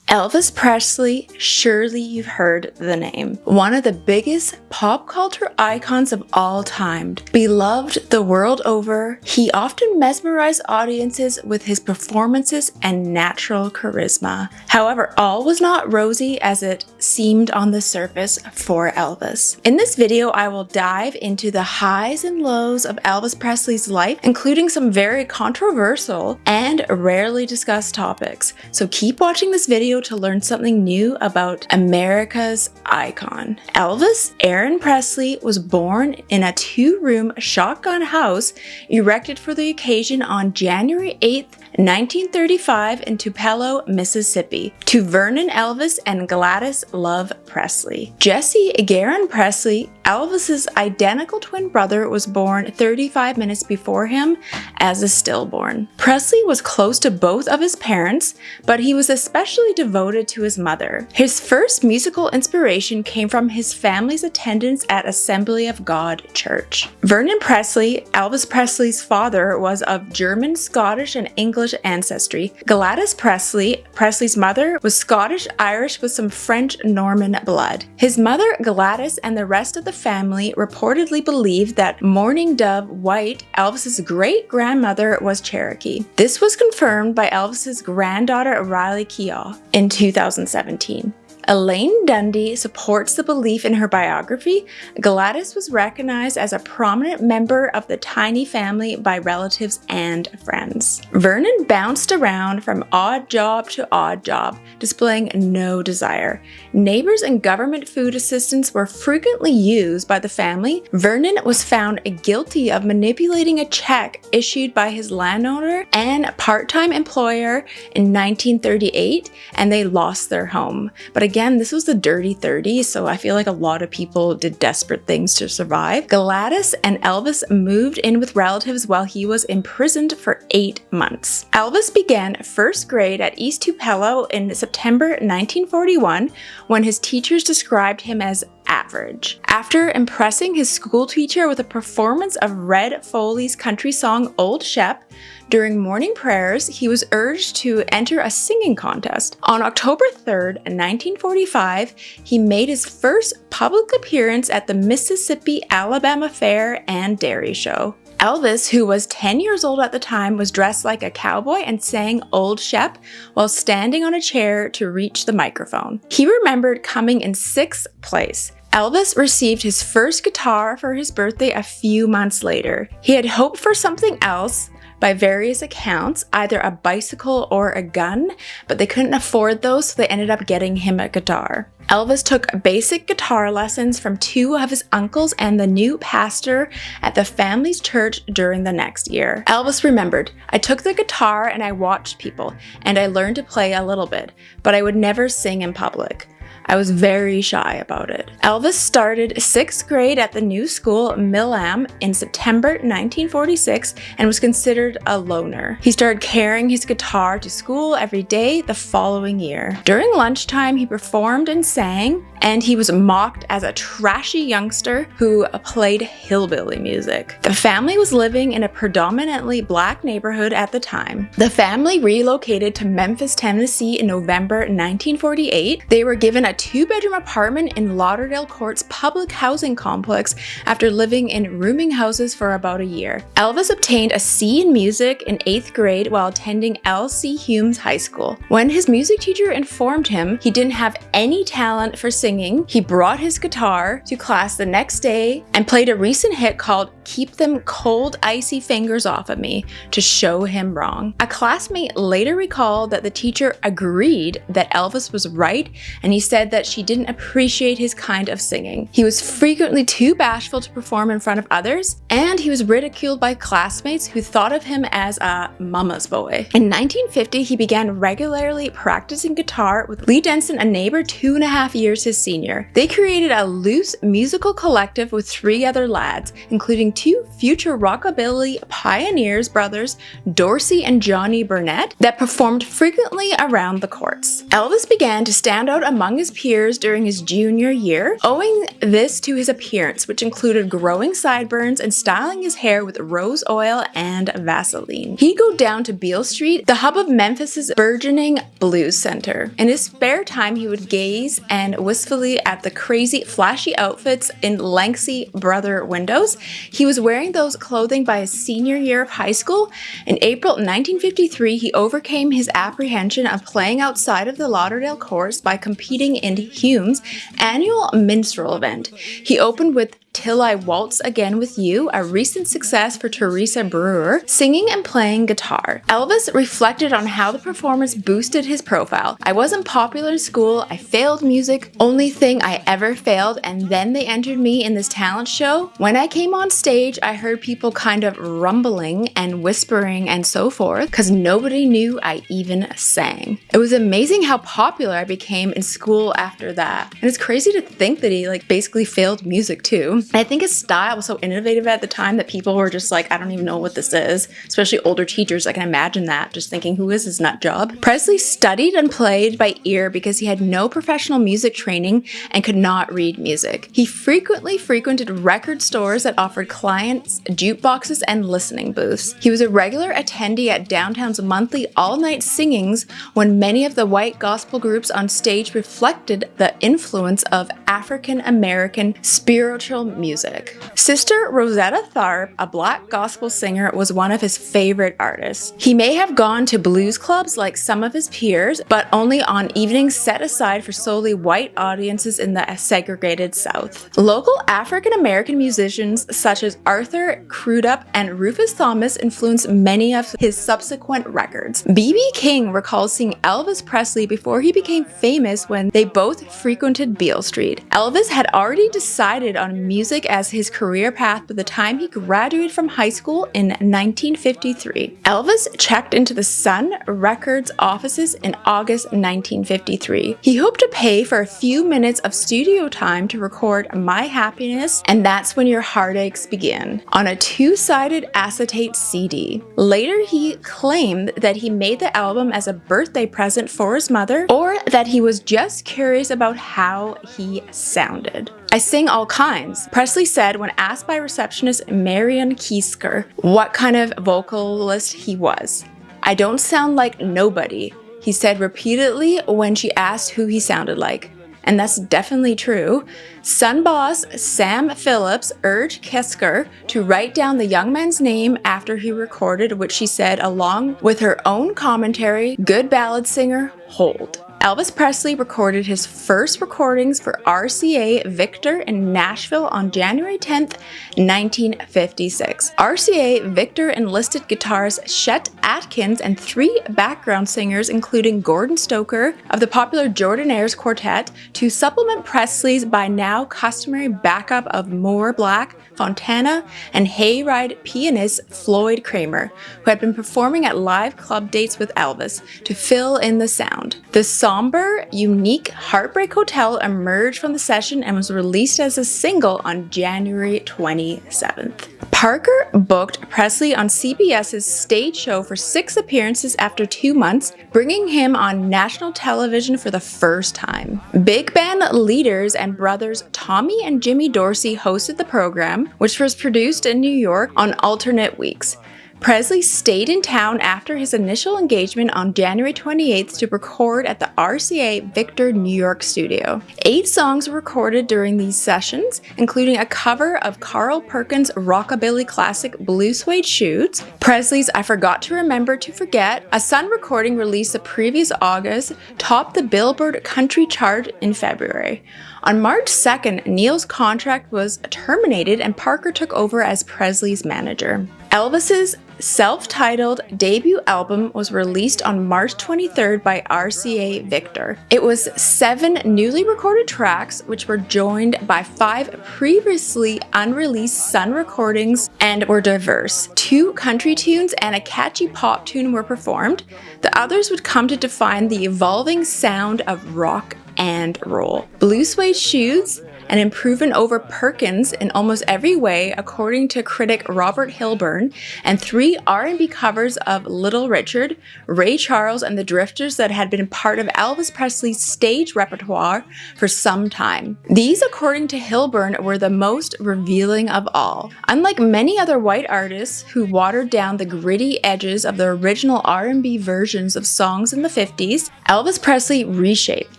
Elvis Presley, surely you've heard the name. One of the biggest pop culture icons of all time. Beloved the world over, he often mesmerized audiences with his performances and natural charisma. However, all was not rosy as it seemed on the surface for Elvis. In this video, I will dive into the highs and lows of Elvis Presley's life, including some very controversial and rarely discussed topics. So keep watching this video to learn something new about America's icon. Elvis Aaron Presley was born in a two-room shotgun house erected for the occasion on January 8th, 1935 in Tupelo, Mississippi, to Vernon Elvis and Gladys Love Presley. Jesse Garon Presley, Elvis's identical twin brother, was born 35 minutes before him as a stillborn. Presley was close to both of his parents, but he was especially devoted to his mother. His first musical inspiration came from his family's attendance at Assembly of God Church. Vernon Presley, Elvis Presley's father, was of German, Scottish, and English ancestry. Gladys Presley, Presley's mother, was Scottish-Irish with some French-Norman blood. His mother, Gladys, and the rest of the family reportedly believed that Mourning Dove White, Elvis's great-grandmother, was Cherokee. This was confirmed by Elvis's granddaughter Riley Keough in 2017. Elaine Dundee supports the belief in her biography. Gladys was recognized as a prominent member of the tiny family by relatives and friends. Vernon bounced around from odd job to odd job, displaying no desire. Neighbors and government food assistants were frequently used by the family. Vernon was found guilty of manipulating a check issued by his landowner and part-time employer in 1938, and they lost their home. But again, this was the dirty 30s, so I feel like a lot of people did desperate things to survive. Gladys and Elvis moved in with relatives while he was imprisoned for 8 months. Elvis began first grade at East Tupelo in September 1941 when his teachers described him as average. After impressing his school teacher with a performance of Red Foley's country song Old Shep, during morning prayers, he was urged to enter a singing contest. On October 3rd, 1945, he made his first public appearance at the Mississippi-Alabama Fair and Dairy Show. Elvis, who was 10 years old at the time, was dressed like a cowboy and sang Old Shep while standing on a chair to reach the microphone. He remembered coming in 6th place. Elvis received his first guitar for his birthday a few months later. He had hoped for something else, by various accounts, either a bicycle or a gun, but they couldn't afford those, so they ended up getting him a guitar. Elvis took basic guitar lessons from 2 of his uncles and the new pastor at the family's church during the next year. Elvis remembered, "I took the guitar and I watched people, and I learned to play a little bit, but I would never sing in public. I was very shy about it." Elvis started 6th grade at the new school Milam in September 1946 and was considered a loner. He started carrying his guitar to school every day the following year. During lunchtime, he performed and sang, and he was mocked as a trashy youngster who played hillbilly music. The family was living in a predominantly black neighborhood at the time. The family relocated to Memphis, Tennessee in November 1948. They were given a 2-bedroom apartment in Lauderdale Court's public housing complex after living in rooming houses for about a year. Elvis obtained a C in music in 8th grade while attending L.C. Humes High School. When his music teacher informed him he didn't have any talent for singing, he brought his guitar to class the next day and played a recent hit called "Keep Them Cold Icy Fingers Off of Me" to show him wrong. A classmate later recalled that the teacher agreed that Elvis was right, and he said that she didn't appreciate his kind of singing. He was frequently too bashful to perform in front of others, and he was ridiculed by classmates who thought of him as a mama's boy. In 1950, he began regularly practicing guitar with Lee Denson, a neighbor 2.5 years his senior. They created a loose musical collective with 3 other lads, including two future rockabilly pioneers brothers, Dorsey and Johnny Burnett, that performed frequently around the courts. Elvis began to stand out among his peers during his junior year, owing this to his appearance, which included growing sideburns and styling his hair with rose oil and Vaseline. He'd go down to Beale Street, the hub of Memphis's burgeoning blues center. In his spare time, he would gaze and wistfully at the crazy, flashy outfits in lengthy brother windows. He was wearing those clothing by his senior year of high school. In April 1953, he overcame his apprehension of playing outside of the Lauderdale course by competing in Hume's annual minstrel event. He opened with Till I Waltz Again With You, a recent success for Teresa Brewer, singing and playing guitar. Elvis reflected on how the performance boosted his profile. "I wasn't popular in school, I failed music, only thing I ever failed, and then they entered me in this talent show. When I came on stage, I heard people kind of rumbling and whispering and so forth, cause nobody knew I even sang." It was amazing how popular I became in school after that. And it's crazy to think that he basically failed music too. And I think his style was so innovative at the time that people were just like, I don't even know what this is. Especially older teachers, I can imagine that, just thinking, who is this nut job? Presley studied and played by ear because he had no professional music training and could not read music. He frequently frequented record stores that offered clients jukeboxes and listening booths. He was a regular attendee at downtown's monthly all-night singings when many of the white gospel groups on stage reflected the influence of African American spiritual music. Sister Rosetta Tharpe, a black gospel singer, was one of his favorite artists. He may have gone to blues clubs like some of his peers, but only on evenings set aside for solely white audiences in the segregated South. Local African American musicians such as Arthur Crudup and Rufus Thomas influenced many of his subsequent records. B.B. King recalls seeing Elvis Presley before he became famous when they both frequented Beale Street. Elvis had already decided on music as his career path by the time he graduated from high school in 1953. Elvis checked into the Sun Records offices in August 1953. He hoped to pay for a few minutes of studio time to record My Happiness and That's When Your Heartaches Begin on a two-sided acetate CD. Later, he claimed that he made the album as a birthday present for his mother, or that he was just curious about how he sounded. "I sing all kinds," Presley said when asked by receptionist Marion Kiesker what kind of vocalist he was. "I don't sound like nobody," he said repeatedly when she asked who he sounded like. And that's definitely true. Sun boss Sam Phillips urged Kiesker to write down the young man's name after he recorded, which she said, along with her own commentary, "Good ballad singer, hold." Elvis Presley recorded his first recordings for RCA Victor in Nashville on January 10, 1956. RCA Victor enlisted guitarist Chet Atkins and three background singers, including Gordon Stoker of the popular Jordanaires Quartet, to supplement Presley's by now customary backup of Moore Black, Fontana, and Hayride pianist Floyd Kramer, who had been performing at live club dates with Elvis to fill in the sound. The somber, unique Heartbreak Hotel emerged from the session and was released as a single on January 27th. Parker booked Presley on CBS's stage show for 6 appearances after 2 months, bringing him on national television for the first time. Big band leaders and brothers Tommy and Jimmy Dorsey hosted the program, which was produced in New York on alternate weeks. Presley stayed in town after his initial engagement on January 28th to record at the RCA Victor New York studio. 8 songs were recorded during these sessions, including a cover of Carl Perkins' rockabilly classic Blue Suede Shoes, Presley's I Forgot to Remember to Forget, a Sun recording released the previous August, topped the Billboard country chart in February. On March 2nd, Neil's contract was terminated and Parker took over as Presley's manager. Elvis's self-titled debut album was released on March 23rd by RCA Victor. It was 7 newly recorded tracks, which were joined by 5 previously unreleased Sun recordings and were diverse. 2 country tunes and a catchy pop tune were performed. The others would come to define the evolving sound of rock and roll. Blue Suede Shoes an improvement over Perkins in almost every way, according to critic Robert Hilburn, and 3 R&B covers of Little Richard, Ray Charles, and the Drifters that had been part of Elvis Presley's stage repertoire for some time. These, according to Hilburn, were the most revealing of all. Unlike many other white artists who watered down the gritty edges of the original R&B versions of songs in the 50s, Elvis Presley reshaped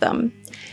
them.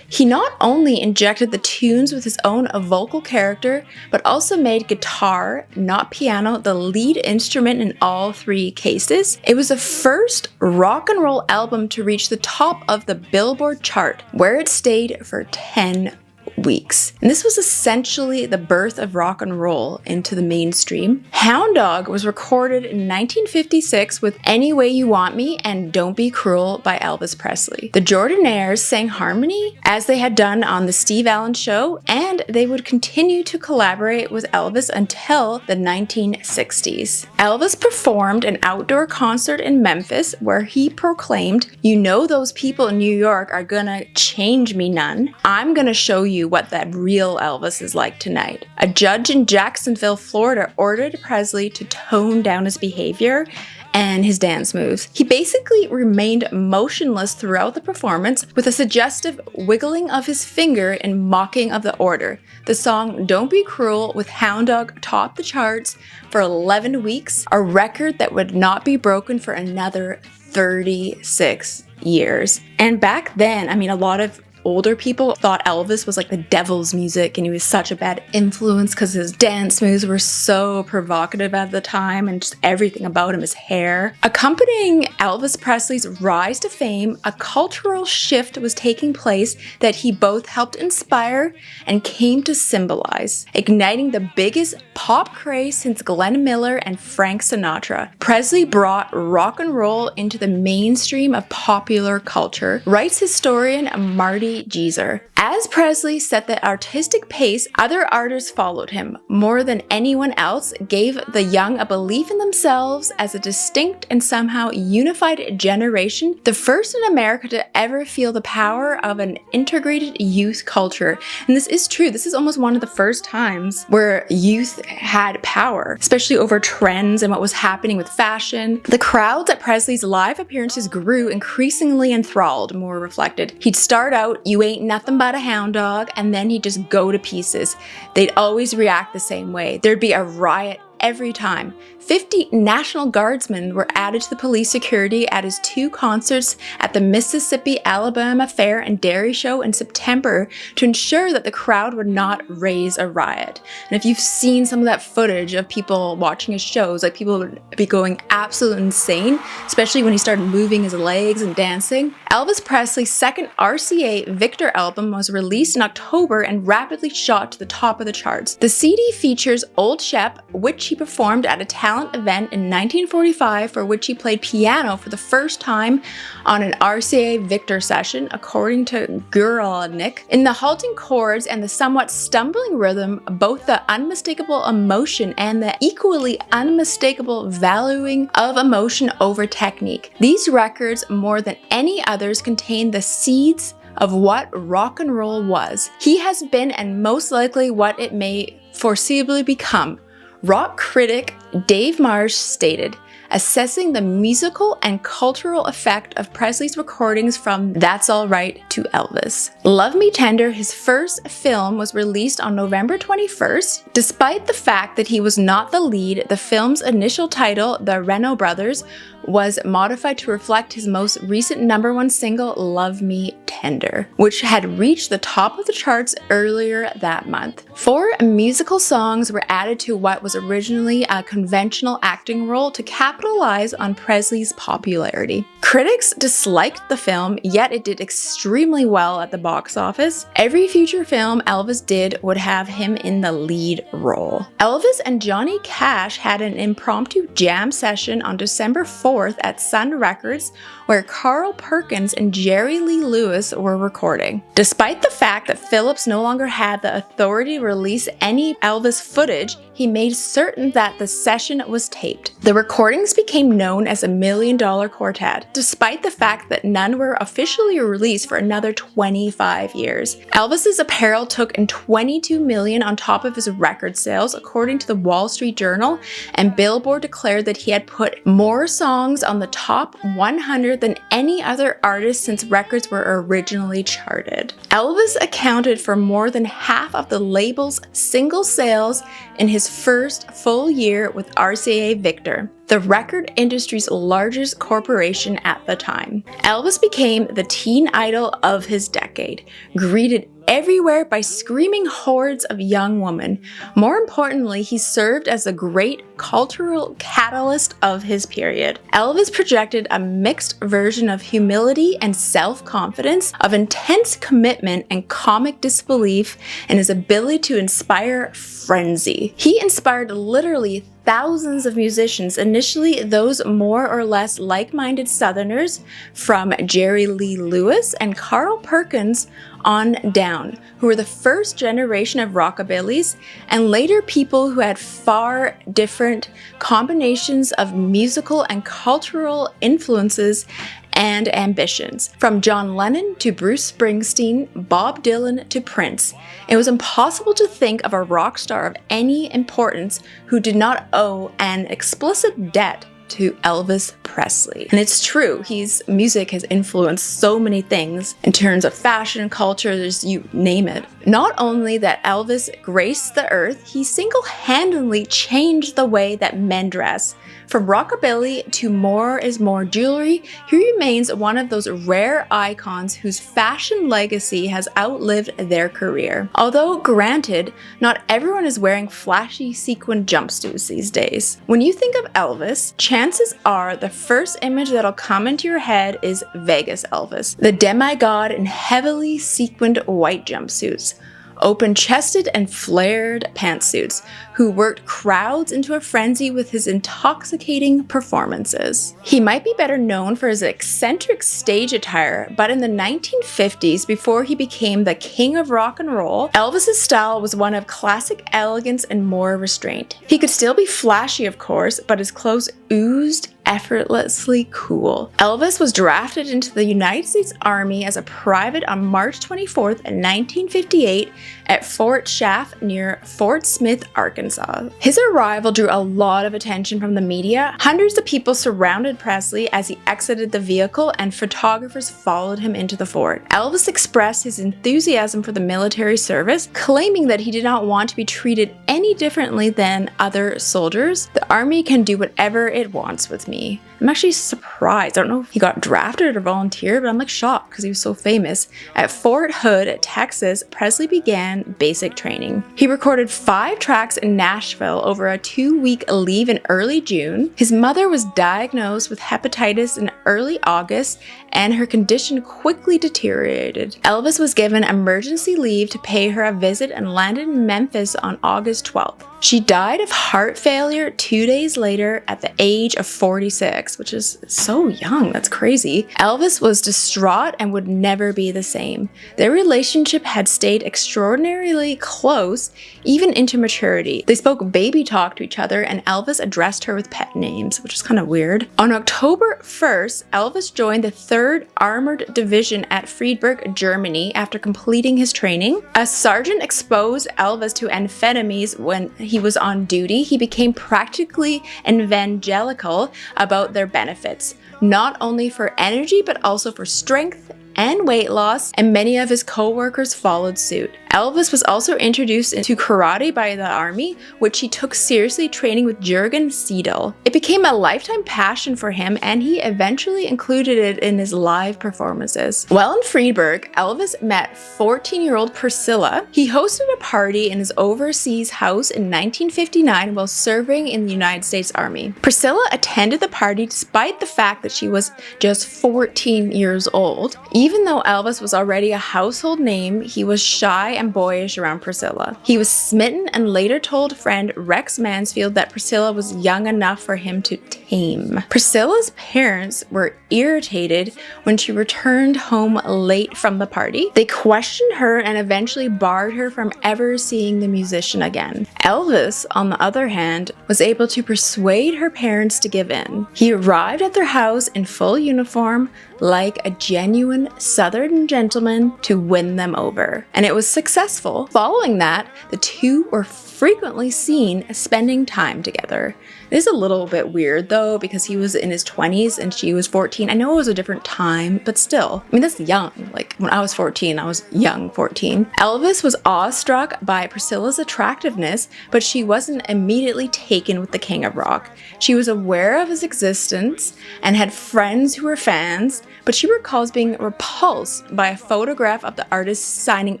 He not only injected the tunes with his own vocal character, but also made guitar, not piano, the lead instrument in all 3 cases. It was the first rock and roll album to reach the top of the Billboard chart, where it stayed for 10 weeks. And this was essentially the birth of rock and roll into the mainstream. Hound Dog was recorded in 1956 with Any Way You Want Me and Don't Be Cruel by Elvis Presley. The Jordanaires sang harmony as they had done on The Steve Allen Show, and they would continue to collaborate with Elvis until the 1960s. Elvis performed an outdoor concert in Memphis where he proclaimed, "You know those people in New York are gonna change me none. I'm gonna show you what that real Elvis is like tonight." A judge in Jacksonville, Florida ordered Presley to tone down his behavior and his dance moves. He basically remained motionless throughout the performance with a suggestive wiggling of his finger in mocking of the order. The song Don't Be Cruel with Hound Dog topped the charts for 11 weeks, a record that would not be broken for another 36 years. And back then, a lot of older people thought Elvis was like the devil's music and he was such a bad influence because his dance moves were so provocative at the time and just everything about him, his hair. Accompanying Elvis Presley's rise to fame, a cultural shift was taking place that he both helped inspire and came to symbolize, igniting the biggest pop craze since Glenn Miller and Frank Sinatra. Presley brought rock and roll into the mainstream of popular culture, writes historian Marty Jeezer. As Presley set the artistic pace, other artists followed him. More than anyone else, gave the young a belief in themselves as a distinct and somehow unified generation, the first in America to ever feel the power of an integrated youth culture. And this is true. This is almost one of the first times where youth had power, especially over trends and what was happening with fashion. The crowds at Presley's live appearances grew, increasingly enthralled, Moore reflected. He'd start out, "You ain't nothing but a hound dog," and then he'd just go to pieces. They'd always react the same way. There'd be a riot every time. 50 National Guardsmen were added to the police security at his 2 concerts at the Mississippi Alabama Fair and Dairy Show in September to ensure that the crowd would not raise a riot. And if you've seen some of that footage of people watching his shows, like people would be going absolutely insane, especially when he started moving his legs and dancing. Elvis Presley's second RCA Victor album was released in October and rapidly shot to the top of the charts. The CD features Old Shep, which he performed at a talent event in 1945 for which he played piano for the first time on an RCA Victor session, according to Guralnick. In the halting chords and the somewhat stumbling rhythm, both the unmistakable emotion and the equally unmistakable valuing of emotion over technique. These records, more than any others, contain the seeds of what rock and roll was. He has been, and most likely what it may foreseeably become. Rock critic Dave Marsh stated, assessing the musical and cultural effect of Presley's recordings from That's All Right to Elvis. Love Me Tender, his first film, was released on November 21st. Despite the fact that he was not the lead, the film's initial title, The Reno Brothers, was modified to reflect his most recent #1 single, Love Me Tender, which had reached the top of the charts earlier that month. 4 musical songs were added to what was originally a conventional acting role to capitalize on Presley's popularity. Critics disliked the film, yet it did extremely well at the box office. Every future film Elvis did would have him in the lead role. Elvis and Johnny Cash had an impromptu jam session on December 4th at Sun Records, where Carl Perkins and Jerry Lee Lewis were recording. Despite the fact that Phillips no longer had the authority to release any Elvis footage, he made certain that the session was taped. The recordings became known as a $1 Million Quartet, despite the fact that none were officially released for another 25 years. Elvis's apparel took in $22 million on top of his record sales, according to the Wall Street Journal, and Billboard declared that he had put more songs on the top 100 than any other artist since records were originally charted. Elvis accounted for more than half of the label's single sales in his first full year with RCA Victor, the record industry's largest corporation at the time. Elvis became the teen idol of his decade, greeted everywhere by screaming hordes of young women. More importantly, he served as a great cultural catalyst of his period. Elvis projected a mixed version of humility and self-confidence, of intense commitment and comic disbelief, and his ability to inspire frenzy. He inspired literally thousands of musicians, initially those more or less like-minded Southerners from Jerry Lee Lewis and Carl Perkins on down, who were the first generation of rockabillys, and later people who had far different combinations of musical and cultural influences and ambitions. From John Lennon to Bruce Springsteen, Bob Dylan to Prince, it was impossible to think of a rock star of any importance who did not owe an explicit debt to Elvis Presley. And it's true, his music has influenced so many things in terms of fashion, culture, you name it. Not only that Elvis graced the earth, he single-handedly changed the way that men dress. From rockabilly to more is more jewelry, he remains one of those rare icons whose fashion legacy has outlived their career. Although, granted, not everyone is wearing flashy sequin jumpsuits these days. When you think of Elvis, chances are the first image that'll come into your head is Vegas Elvis, the demigod in heavily sequined white jumpsuits, open-chested and flared pantsuits, who worked crowds into a frenzy with his intoxicating performances. He might be better known for his eccentric stage attire, but in the 1950s, before he became the king of rock and roll, Elvis's style was one of classic elegance and more restraint. He could still be flashy, of course, but his clothes oozed effortlessly cool. Elvis was drafted into the United States Army as a private on March 24th, 1958 at Fort Chaff near Fort Smith, Arkansas. His arrival drew a lot of attention from the media. Hundreds of people surrounded Presley as he exited the vehicle, and photographers followed him into the fort. Elvis expressed his enthusiasm for the military service, claiming that he did not want to be treated any differently than other soldiers. The Army can do whatever it wants with me. I'm actually surprised. I don't know if he got drafted or volunteered, but I'm like shocked because he was so famous. At Fort Hood, Texas, Presley began basic training. He recorded 5 tracks in Nashville over a 2-week leave in early June. His mother was diagnosed with hepatitis in early August, and her condition quickly deteriorated. Elvis was given emergency leave to pay her a visit and landed in Memphis on August 12th. She died of heart failure 2 days later at the age of 46, which is so young. That's crazy. Elvis was distraught and would never be the same. Their relationship had stayed extraordinarily close, even into maturity. They spoke baby talk to each other, and Elvis addressed her with pet names, which is kind of weird. On October 1st, Elvis joined the 3rd Armored Division at Friedberg, Germany after completing his training. A sergeant exposed Elvis to amphetamines when he was on duty. He became practically evangelical about their benefits, not only for energy but also for strength and weight loss, and many of his co-workers followed suit. Elvis was also introduced into karate by the army, which he took seriously, training with Jürgen Seidel. It became a lifetime passion for him, and he eventually included it in his live performances. While in Friedberg, Elvis met 14-year-old Priscilla. He hosted a party in his overseas house in 1959 while serving in the United States Army. Priscilla attended the party despite the fact that she was just 14 years old. Even though Elvis was already a household name, he was shy and and boyish around Priscilla. He was smitten and later told friend Rex Mansfield that Priscilla was young enough for him to tame. Priscilla's parents were irritated when she returned home late from the party. They questioned her and eventually barred her from ever seeing the musician again. Elvis, on the other hand, was able to persuade her parents to give in. He arrived at their house in full uniform, like a genuine Southern gentleman, to win them over. And it was successful. Following that, the two were frequently seen spending time together. It is a little bit weird though, because he was in his 20s and she was 14. I know it was a different time, but still, I mean, that's young. Like when I was 14, I was young 14. Elvis was awestruck by Priscilla's attractiveness, but she wasn't immediately taken with the king of rock. She was aware of his existence and had friends who were fans, but she recalls being repulsed by a photograph of the artist signing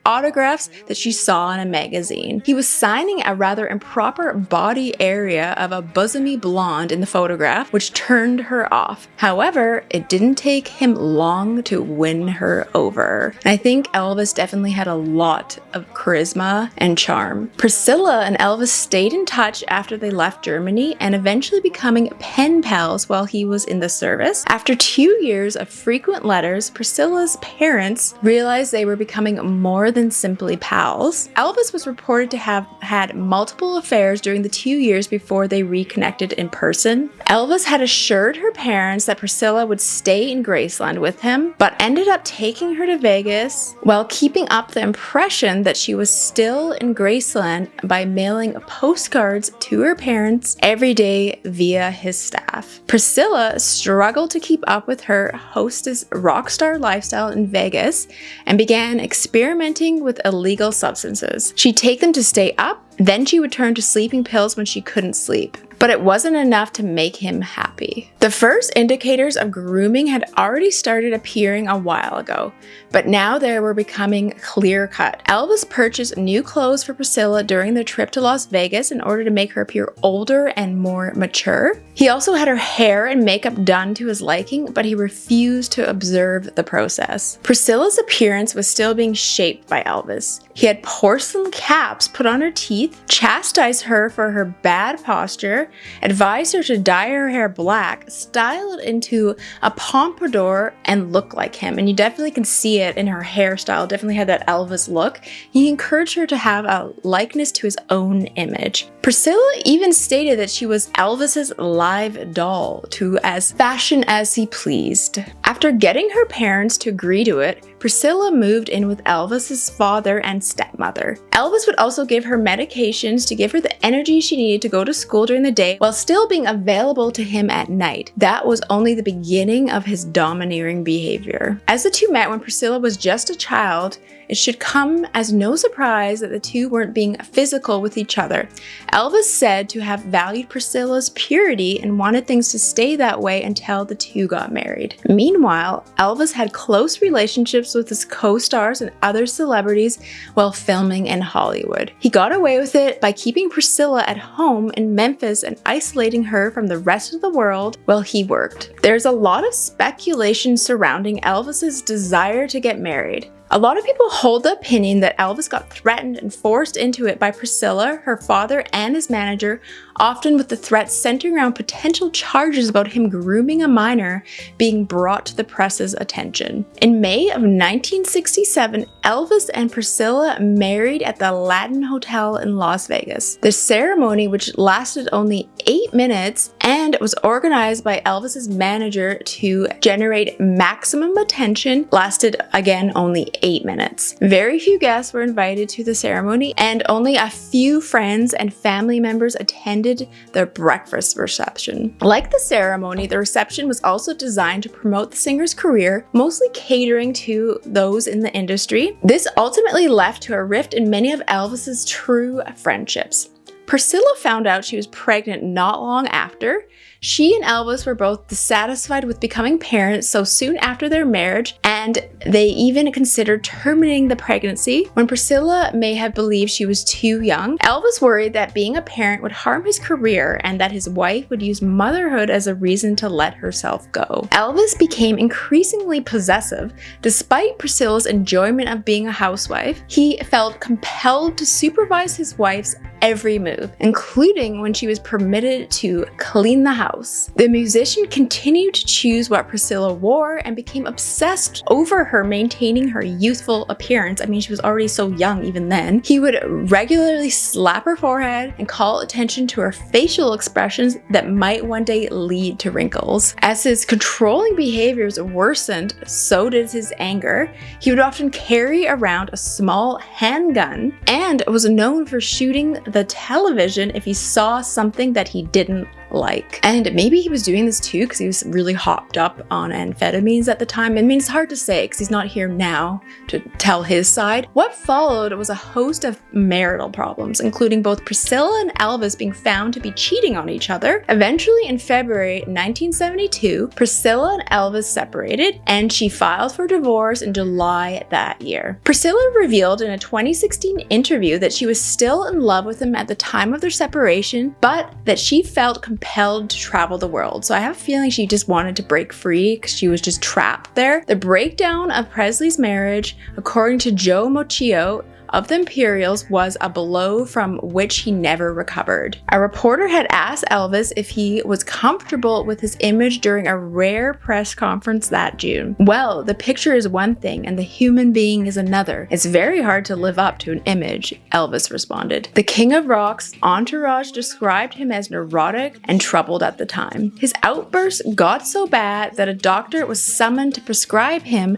autographs that she saw in a magazine. He was signing a rather improper body area of a bosomy blonde in the photograph, which turned her off. However, it didn't take him long to win her over. And I think Elvis definitely had a lot of charisma and charm. Priscilla and Elvis stayed in touch after they left Germany and eventually becoming pen pals while he was in the service. After 2 years of frequent letters, Priscilla's parents realized they were becoming more than simply pals. Elvis was reported to have had multiple affairs during the 2 years before they reconnected in person. Elvis had assured her parents that Priscilla would stay in Graceland with him, but ended up taking her to Vegas while keeping up the impression that she was still in Graceland by mailing postcards to her parents every day via his staff. Priscilla struggled to keep up with her hostess rock star lifestyle in Vegas and began experimenting with illegal substances. She'd take them to stay up, then she would turn to sleeping pills when she couldn't sleep. But it wasn't enough to make him happy. The first indicators of grooming had already started appearing a while ago, but now they were becoming clear-cut. Elvis purchased new clothes for Priscilla during their trip to Las Vegas in order to make her appear older and more mature. He also had her hair and makeup done to his liking, but he refused to observe the process. Priscilla's appearance was still being shaped by Elvis. He had porcelain caps put on her teeth, chastised her for her bad posture, advised her to dye her hair black, style it into a pompadour, and look like him. And you definitely can see it in her hairstyle, definitely had that Elvis look. He encouraged her to have a likeness to his own image. Priscilla even stated that she was Elvis's live doll, to as fashion as he pleased. After getting her parents to agree to it, Priscilla moved in with Elvis's father and stepmother. Elvis would also give her medications to give her the energy she needed to go to school during the day while still being available to him at night. That was only the beginning of his domineering behavior. As the two met when Priscilla was just a child, it should come as no surprise that the two weren't being physical with each other. Elvis said to have valued Priscilla's purity and wanted things to stay that way until the two got married. Meanwhile, Elvis had close relationships with his co-stars and other celebrities while filming in Hollywood. He got away with it by keeping Priscilla at home in Memphis and isolating her from the rest of the world while he worked. There's a lot of speculation surrounding Elvis's desire to get married. A lot of people hold the opinion that Elvis got threatened and forced into it by Priscilla, her father, and his manager, often with the threats centering around potential charges about him grooming a minor being brought to the press's attention. In May of 1967, Elvis and Priscilla married at the Latin Hotel in Las Vegas. The ceremony, which lasted only 8 minutes and was organized by Elvis's manager to generate maximum attention, lasted again only 8 minutes. Very few guests were invited to the ceremony, and only a few friends and family members attended their breakfast reception. Like the ceremony, the reception was also designed to promote the singer's career, mostly catering to those in the industry. This ultimately left to a rift in many of Elvis's true friendships. Priscilla found out she was pregnant not long after. She and Elvis were both dissatisfied with becoming parents so soon after their marriage, and they even considered terminating the pregnancy when Priscilla may have believed she was too young. Elvis worried that being a parent would harm his career and that his wife would use motherhood as a reason to let herself go. Elvis became increasingly possessive. Despite Priscilla's enjoyment of being a housewife, he felt compelled to supervise his wife's every move, including when she was permitted to clean the house. The musician continued to choose what Priscilla wore and became obsessed over her maintaining her youthful appearance. I mean, she was already so young even then. He would regularly slap her forehead and call attention to her facial expressions that might one day lead to wrinkles. As his controlling behaviors worsened, so did his anger. He would often carry around a small handgun and was known for shooting the television if he saw something that he didn't like. And maybe he was doing this too because he was really hopped up on amphetamines at the time. I mean, it's hard to say because he's not here now to tell his side. What followed was a host of marital problems, including both Priscilla and Elvis being found to be cheating on each other. Eventually, in February 1972, Priscilla and Elvis separated, and she filed for divorce in July that year. Priscilla revealed in a 2016 interview that she was still in love with him at the time of their separation, but that she felt compelled to travel the world. So I have a feeling she just wanted to break free because she was just trapped there. The breakdown of Presley's marriage, according to Joe Mochio of the Imperials, was a blow from which he never recovered. A reporter had asked Elvis if he was comfortable with his image during a rare press conference that June. Well, the picture is one thing and the human being is another. It's very hard to live up to an image, Elvis responded. The King of Rock's entourage described him as neurotic and troubled at the time. His outbursts got so bad that a doctor was summoned to prescribe him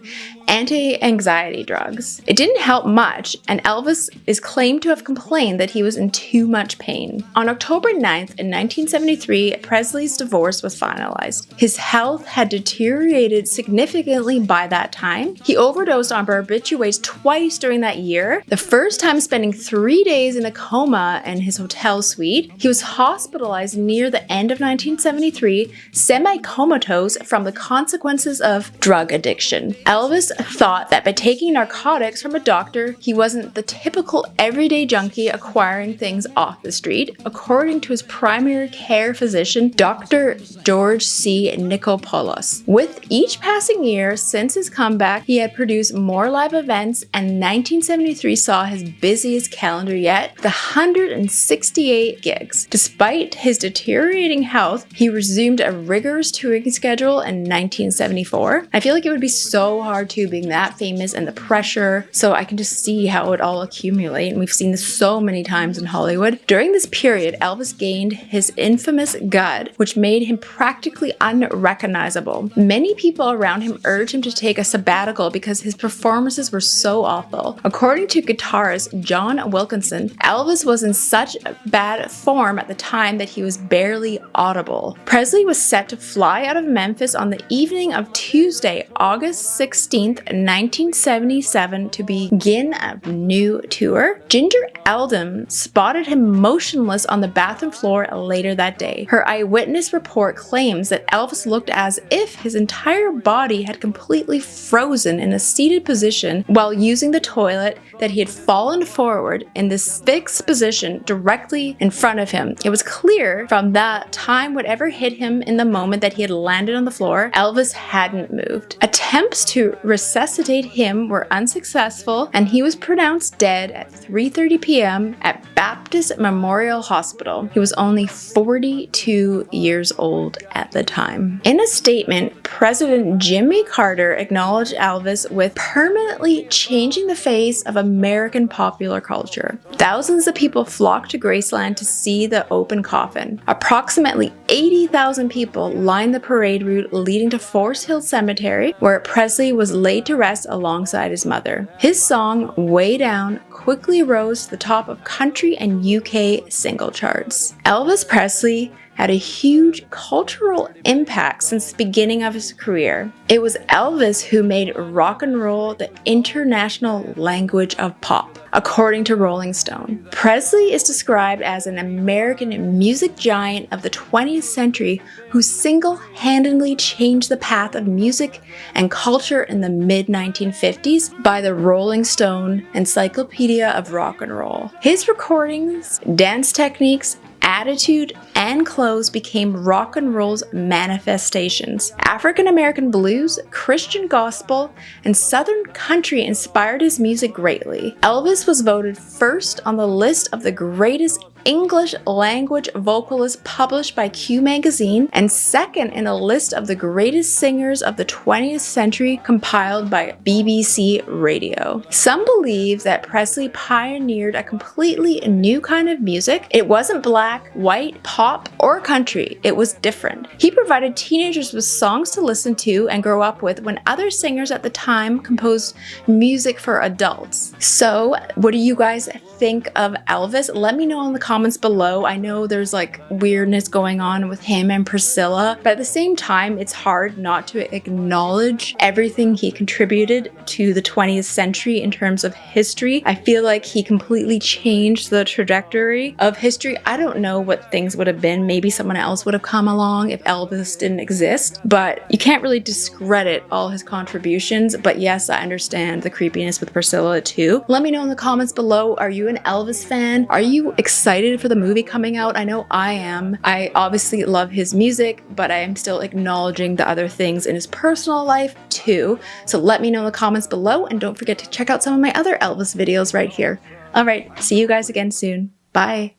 anti-anxiety drugs. It didn't help much, and Elvis is claimed to have complained that he was in too much pain. On October 9th in 1973, Presley's divorce was finalized. His health had deteriorated significantly by that time. He overdosed on barbiturates twice during that year, the first time spending 3 days in a coma in his hotel suite. He was hospitalized near the end of 1973, semi-comatose from the consequences of drug addiction. Elvis thought that by taking narcotics from a doctor, he wasn't the typical everyday junkie acquiring things off the street. According to his primary care physician, Dr. George C. Nikopoulos. With each passing year since his comeback, he had produced more live events, and 1973 saw his busiest calendar yet, with 168 gigs. Despite his deteriorating health, he resumed a rigorous touring schedule in 1974. I feel like it would be so hard to being that famous and the pressure, so I can just see how it would all accumulate, and we've seen this so many times in Hollywood. During this period, Elvis gained his infamous gut, which made him practically unrecognizable. Many people around him urged him to take a sabbatical because his performances were so awful. According to guitarist John Wilkinson, Elvis was in such bad form at the time that he was barely audible. Presley was set to fly out of Memphis on the evening of Tuesday, August 16th, 1977 to begin a new tour. Ginger Eldham spotted him motionless on the bathroom floor later that day. Her eyewitness report claims that Elvis looked as if his entire body had completely frozen in a seated position while using the toilet, that he had fallen forward in this fixed position directly in front of him. It was clear from that time whatever hit him in the moment that he had landed on the floor, Elvis hadn't moved. Attempts to resuscitate him were unsuccessful, and he was pronounced dead at 3:30 p.m. at Baptist Memorial Hospital. He was only 42 years old at the time. In a statement, President Jimmy Carter acknowledged Elvis with permanently changing the face of American popular culture. Thousands of people flocked to Graceland to see the open coffin. Approximately 80,000 people lined the parade route leading to Forest Hill Cemetery, where Presley was laid to rest alongside his mother. His song, Way Down, quickly rose to the top of country and UK single charts. Elvis Presley had a huge cultural impact since the beginning of his career. It was Elvis who made rock and roll the international language of pop, according to Rolling Stone. Presley is described as an American music giant of the 20th century who single-handedly changed the path of music and culture in the mid-1950s by the Rolling Stone Encyclopedia of Rock and Roll. His recordings, dance techniques, attitude, and clothes became rock and roll's manifestations. African American blues, Christian gospel, and Southern country inspired his music greatly. Elvis was voted first on the list of the greatest English language vocalists published by Q magazine, and second in a list of the greatest singers of the 20th century compiled by BBC Radio. Some believe that Presley pioneered a completely new kind of music. It wasn't black, white, pop, or country. It was different. He provided teenagers with songs to listen to and grow up with when other singers at the time composed music for adults. So, what do you guys think of Elvis? Let me know in the comments below. I know there's like weirdness going on with him and Priscilla, but at the same time, it's hard not to acknowledge everything he contributed to the 20th century in terms of history. I feel like he completely changed the trajectory of history. I don't know what things would have been. Maybe someone else would have come along if Elvis didn't exist, but you can't really discredit all his contributions. But yes, I understand the creepiness with Priscilla too. Let me know in the comments below, are you an Elvis fan? Are you excited for the movie coming out? I know I am. I obviously love his music, but I am still acknowledging the other things in his personal life too. So let me know in the comments below, and don't forget to check out some of my other Elvis videos right here. All right, see you guys again soon. Bye.